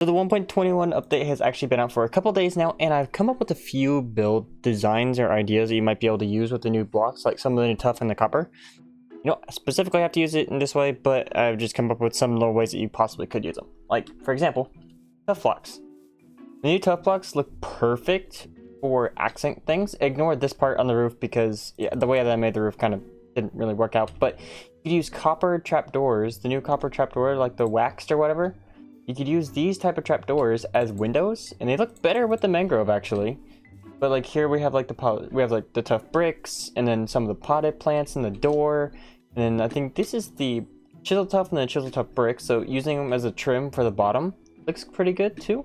So the 1.21 update has actually been out for a couple days now, and I've come up with a few build designs or ideas that you might be able to use with the new blocks, like some of the new tuff and the copper. You don't specifically have to use it in this way, but I've just come up with some little ways that you possibly could use them. Like, for example, tuff blocks. The new tuff blocks look perfect for accent things. Ignore this part on the roof because the way that I made the roof kind of didn't really work out, but you could use copper trapdoors, the new copper trapdoor, like the waxed or whatever. You could use these type of trapdoors as windows, and they look better with the mangrove actually. But like here we have like the tough bricks, and then some of the potted plants in the door, and then I think this is the chisel tuff and the chisel tuff bricks. So using them as a trim for the bottom looks pretty good too.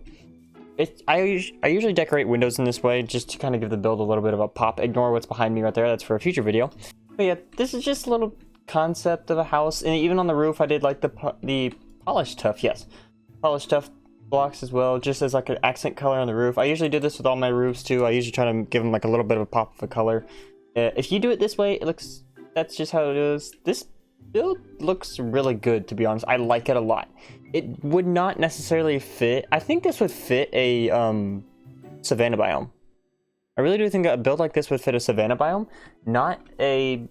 I usually decorate windows in this way just to kind of give the build a little bit of a pop. Ignore what's behind me right there. That's for a future video. But yeah, this is just a little concept of a house, and even on the roof I did like the polished tuff. Yes. Polished tuff blocks as well, just as like an accent color on the roof. I usually do this with all my roofs too. I usually try to give them like a little bit of a pop of a color. If you do it this way, that's just how it is. This build looks really good, to be honest. I like it a lot. It would not necessarily fit. I think this would fit a savanna biome. I really do think a build like this would fit a savanna biome, not a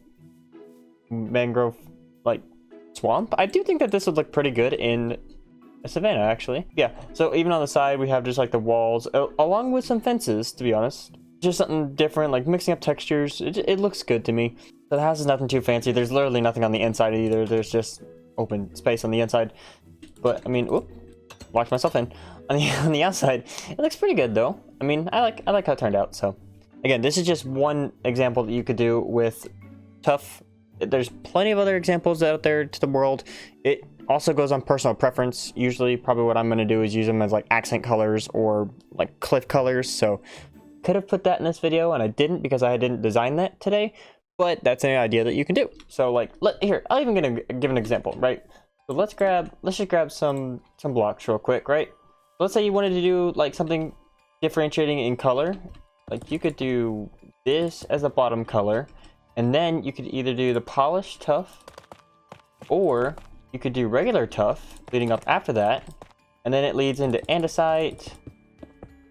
mangrove like swamp. I do think that this would look pretty good in a savanna actually. Yeah, so even on the side we have just like the walls along with some fences, to be honest. Just something different, like mixing up textures. It looks good to me. So the house is nothing too fancy. There's literally nothing on the inside either. There's just open space on the inside. But I mean, whoop, locked myself in. On the outside, it looks pretty good though. I mean, I like how it turned out. So again, this is just one example that you could do with tuff. There's plenty of other examples out there to the world. It also goes on personal preference. Usually probably what I'm going to do is use them as like accent colors or like cliff colors. So could have put that in this video and I didn't because I didn't design that today, but that's an idea that you can do. So like, here, I'll even give an example, right? So let's just grab some blocks real quick, right? Let's say you wanted to do like something differentiating in color. Like you could do this as a bottom color, and then you could either do the polished tuff, or you could do regular tuff leading up after that, and then it leads into andesite,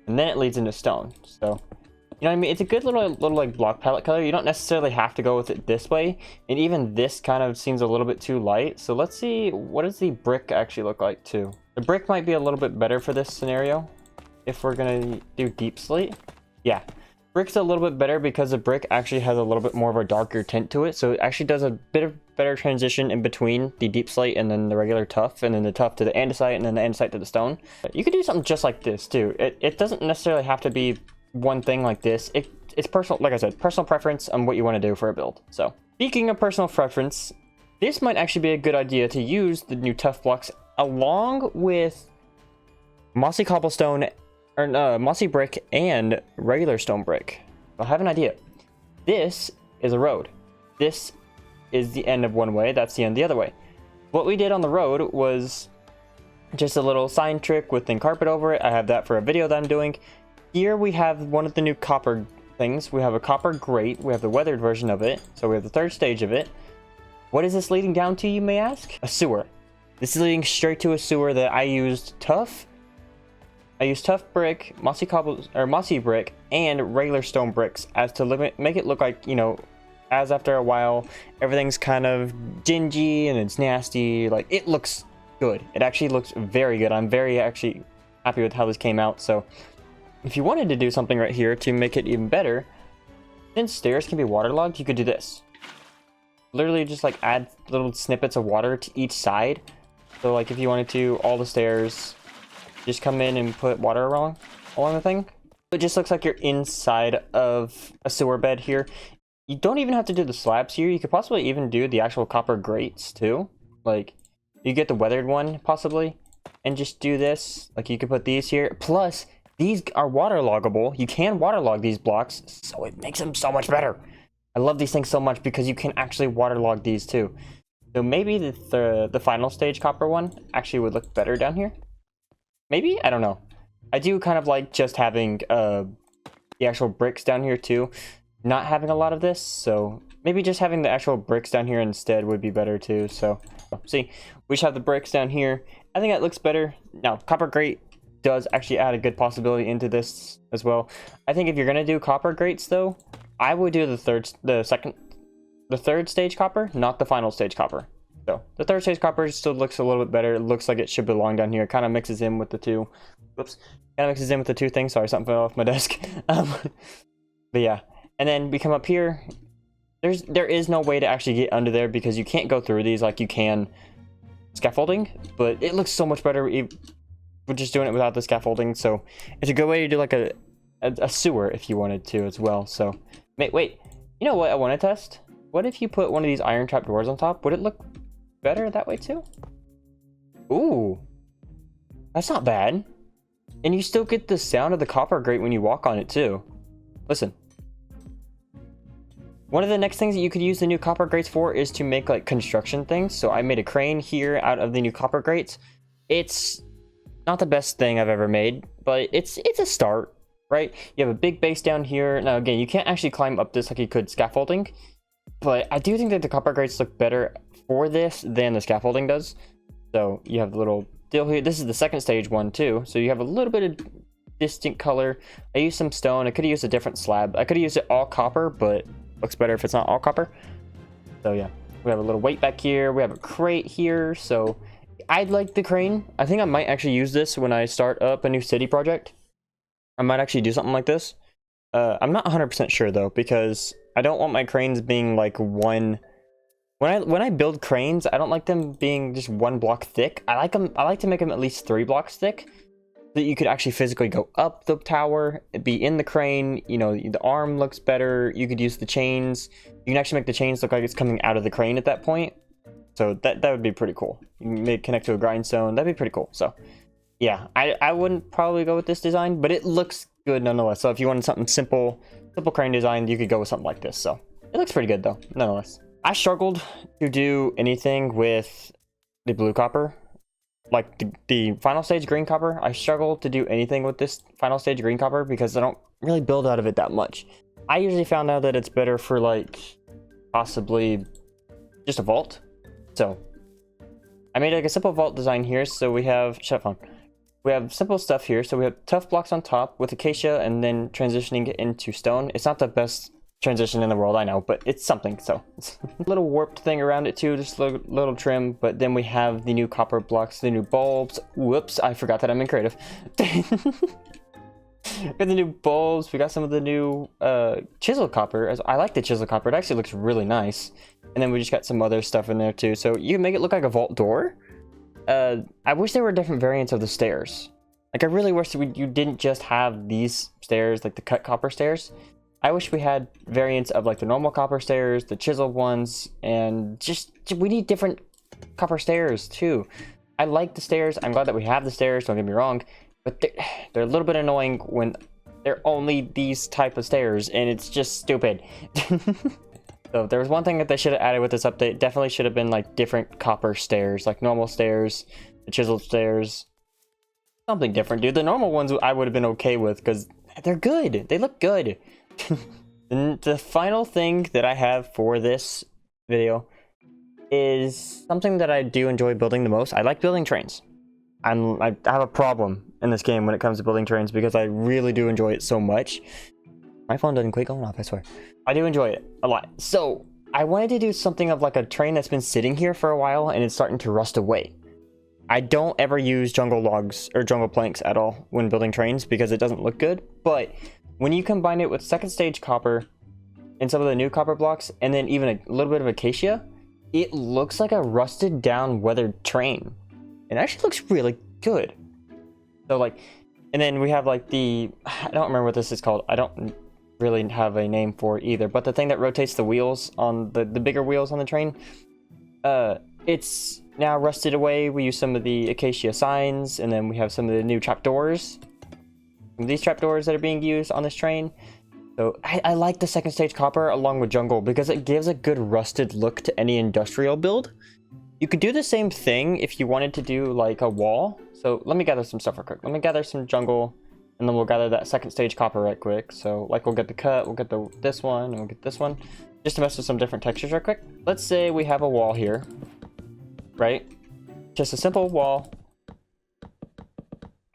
and then it leads into stone. So, you know what I mean? It's a good little like block palette color. You don't necessarily have to go with it this way, and even this kind of seems a little bit too light. So let's see, what does the brick actually look like too? The brick might be a little bit better for this scenario if we're gonna do deep slate. Yeah. Brick's a little bit better because the brick actually has a little bit more of a darker tint to it, so it actually does a bit of better transition in between the deep slate and then the regular tuff, and then the tuff to the andesite, and then the andesite to the stone. You could do something just like this too. It doesn't necessarily have to be one thing like this. It's personal, like I said, personal preference on what you want to do for a build. So speaking of personal preference, this might actually be a good idea to use the new tuff blocks along with mossy cobblestone, or mossy brick and regular stone brick. I have an idea. This is a road. This is the end of one way. That's the end the other way. What we did on the road was just a little sign trick with thin carpet over it. I have that for a video that I'm doing. Here we have one of the new copper things. We have a copper grate. We have the weathered version of it. So we have the third stage of it. What is this leading down to, you may ask? A sewer. This is leading straight to a sewer that I used tuff. I used tuff brick, mossy brick, and regular stone bricks as to make it look like, you know, as after a while, everything's kind of dingy and it's nasty. Like, it looks good. It actually looks very good. I'm very actually happy with how this came out. So if you wanted to do something right here to make it even better, since stairs can be waterlogged, you could do this. Literally just like add little snippets of water to each side. So like if you wanted to, all the stairs, just come in and put water along the thing. It just looks like you're inside of a sewer bed here. You don't even have to do the slabs here. You could possibly even do the actual copper grates too. Like you get the weathered one possibly and just do this. Like you could put these here. Plus these are waterloggable. You can waterlog these blocks, so it makes them so much better. I love these things so much because you can actually waterlog these too. So maybe the final stage copper one actually would look better down here. Maybe? I don't know. I do kind of like just having the actual bricks down here too. Not having a lot of this, so maybe just having the actual bricks down here instead would be better too. So see, we just have the bricks down here. I think that looks better. Now, copper grate does actually add a good possibility into this as well. I think if you're gonna do copper grates though, I would do the third stage copper, not the final stage copper. So the third stage copper still looks a little bit better. It looks like it should belong down here. It kind of mixes in with the two. Whoops. Kind of mixes in with the two things. Sorry, something fell off my desk. But yeah. And then we come up here. There is no way to actually get under there because you can't go through these like you can scaffolding. But it looks so much better if we're just doing it without the scaffolding. So it's a good way to do like a sewer if you wanted to as well. So wait. You know what I want to test? What if you put one of these iron trap doors on top? Would it look better that way too? Ooh, that's not bad. And you still get the sound of the copper grate when you walk on it too. Listen. One of the next things that you could use the new copper grates for is to make like construction things. So I made a crane here out of the new copper grates. It's not the best thing I've ever made, but it's a start, right? You have a big base down here. Now again, you can't actually climb up this like you could scaffolding, but I do think that the copper grates look better for this than the scaffolding does. So you have the little deal here. This is the second stage one too. So you have a little bit of distinct color. I used some stone. I could have used a different slab. I could have used it all copper, but looks better if it's not all copper. So yeah, we have a little weight back here. We have a crate here. So I like the crane. I think I might actually use this when I start up a new city project. I might actually do something like this. I'm not 100% sure though, because I don't want my cranes being like one. When I build cranes, I don't like them being just one block thick. I like to make them at least 3 blocks thick, so that you could actually physically go up the tower, be in the crane. You know, the arm looks better. You could use the chains. You can actually make the chains look like it's coming out of the crane at that point. So that would be pretty cool. You can make connect to a grindstone. That'd be pretty cool. So yeah, I wouldn't probably go with this design, but it looks good nonetheless. So if you wanted something simple crane design, you could go with something like this. So it looks pretty good though, nonetheless. I struggled to do anything with the blue copper, like the final stage green copper. I struggled to do anything with this final stage green copper because I don't really build out of it that much. I usually found out that it's better for like possibly just a vault. So I made like a simple vault design here. So we have, we have simple stuff here. So we have tough blocks on top with acacia and then transitioning it into stone. It's not the best transition in the world, I know, but it's something. So it's a little warped thing around it too, just a little trim. But then we have the new copper blocks, the new bulbs. Whoops, I forgot that I'm in creative. We got the new bulbs. We got some of the new chisel copper. I like the chisel copper. It actually looks really nice. And then we just got some other stuff in there too. So you can make it look like a vault door. I wish there were different variants of the stairs. Like I really wish you didn't just have these stairs, like the cut copper stairs. I wish we had variants of like the normal copper stairs, the chiseled ones, and just we need different copper stairs too. I like the stairs. I'm glad that we have the stairs, don't get me wrong, but they're a little bit annoying when they're only these type of stairs, and it's just stupid. So if there was one thing that they should have added with this update, definitely should have been like different copper stairs, like normal stairs, the chiseled stairs, something different, dude. The normal ones I would have been okay with because they're good. They look good. And the final thing that I have for this video is something that I do enjoy building the most. I like building trains. I have a problem in this game when it comes to building trains because I really do enjoy it so much. My phone doesn't quit going off, I swear. I do enjoy it a lot. So I wanted to do something of like a train that's been sitting here for a while and it's starting to rust away. I don't ever use jungle logs or jungle planks at all when building trains because it doesn't look good. But when you combine it with second stage copper and some of the new copper blocks and then even a little bit of acacia, it looks like a rusted down weathered train. It actually looks really good. So like, and then we have like I don't remember what this is called. I don't really have a name for it either, but the thing that rotates the wheels on the bigger wheels on the train, it's now rusted away. We use some of the acacia signs, and then we have some of the new trapdoors. These trapdoors that are being used on this train. So I like the second stage copper along with jungle because it gives a good rusted look to any industrial build. You could do the same thing if you wanted to do like a wall. So let me gather some stuff real quick. Let me gather some jungle, and then we'll gather that second stage copper right quick. So like we'll get the cut, we'll get this one, and we'll get this one. Just to mess with some different textures right quick. Let's say we have a wall here, right? Just a simple wall.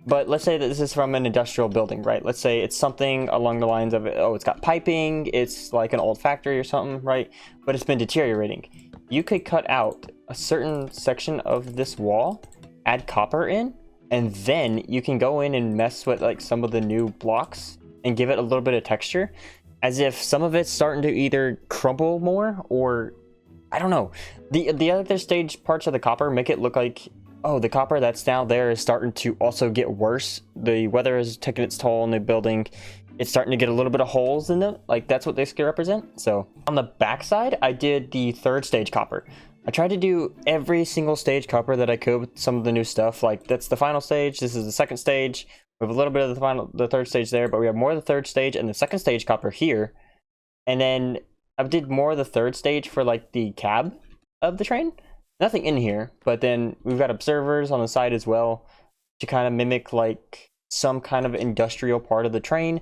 But let's say that this is from an industrial building, right? Let's say it's something along the lines of, oh, it's got piping, it's like an old factory or something, right? But it's been deteriorating. You could cut out a certain section of this wall, add copper in, and then you can go in and mess with like some of the new blocks and give it a little bit of texture, as if some of it's starting to either crumble more or, I don't know. The other stage parts of the copper make it look like, oh, the copper that's now there is starting to also get worse. The weather is taking its toll on the building. It's starting to get a little bit of holes in it. Like, that's what this could represent. So on the back side, I did the 3rd stage copper. I tried to do every single stage copper that I could with some of the new stuff. Like, that's the final stage. This is the 2nd stage. We have a little bit of the 3rd stage there, but we have more of the 3rd stage and the 2nd stage copper here. And then I did more of the 3rd stage for like the cab of the train. Nothing in here, but then we've got observers on the side as well to kind of mimic like some kind of industrial part of the train.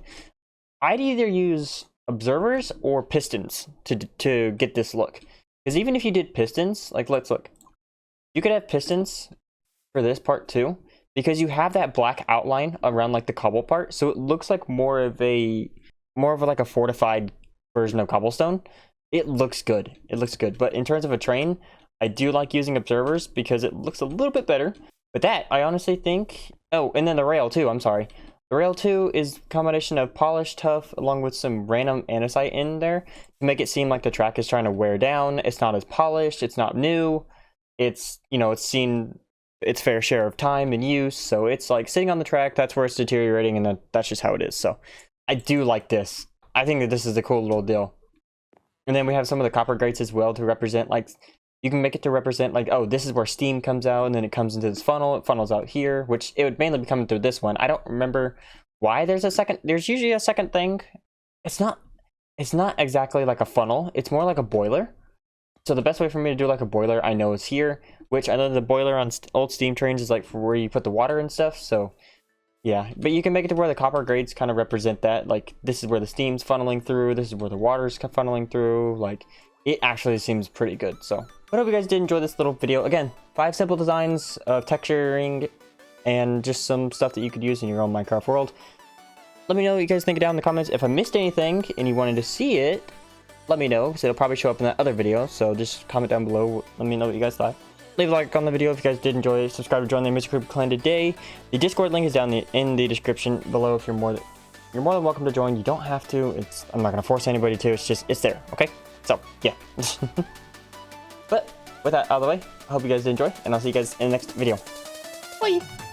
I'd either use observers or pistons to get this look. Because even if you did pistons, like let's look. You could have pistons for this part too, because you have that black outline around like the cobble part, so it looks like more of like a fortified version of cobblestone. It looks good. It looks good. But in terms of a train, I do like using observers because it looks a little bit better. But that, I honestly think... Oh, and then the rail too, I'm sorry. The rail too is a combination of polished tuff along with some random andesite in there to make it seem like the track is trying to wear down. It's not as polished, it's not new. It's, you know, it's seen its fair share of time and use. So it's like sitting on the track, that's where it's deteriorating, and that's just how it is. So I do like this. I think that this is a cool little deal. And then we have some of the copper grates as well to represent, like, you can make it to represent like, oh, this is where steam comes out and then it comes into this funnel. It funnels out here, which it would mainly be coming through this one. I don't remember why there's usually a second thing. It's not exactly like a funnel. It's more like a boiler. So the best way for me to do like a boiler, I know, is here, which I know the boiler on old steam trains is like for where you put the water and stuff. So yeah, but you can make it to where the copper grades kind of represent that. Like, this is where the steam's funneling through. This is where the water's funneling through. Like, it actually seems pretty good. So I hope you guys did enjoy this little video. Again, 5 simple designs of texturing and just some stuff that you could use in your own Minecraft world. Let me know what you guys think down in the comments. If I missed anything and you wanted to see it, let me know, because it'll probably show up in that other video. So just comment down below. Let me know what you guys thought. Leave a like on the video if you guys did enjoy it. Subscribe to join the Mystery Creeper Clan today. The Discord link is down in the description below. If you're more than welcome to join. You don't have to. I'm not gonna force anybody to. It's there. Okay. So yeah. But with that out of the way, I hope you guys did enjoy, and I'll see you guys in the next video. Bye.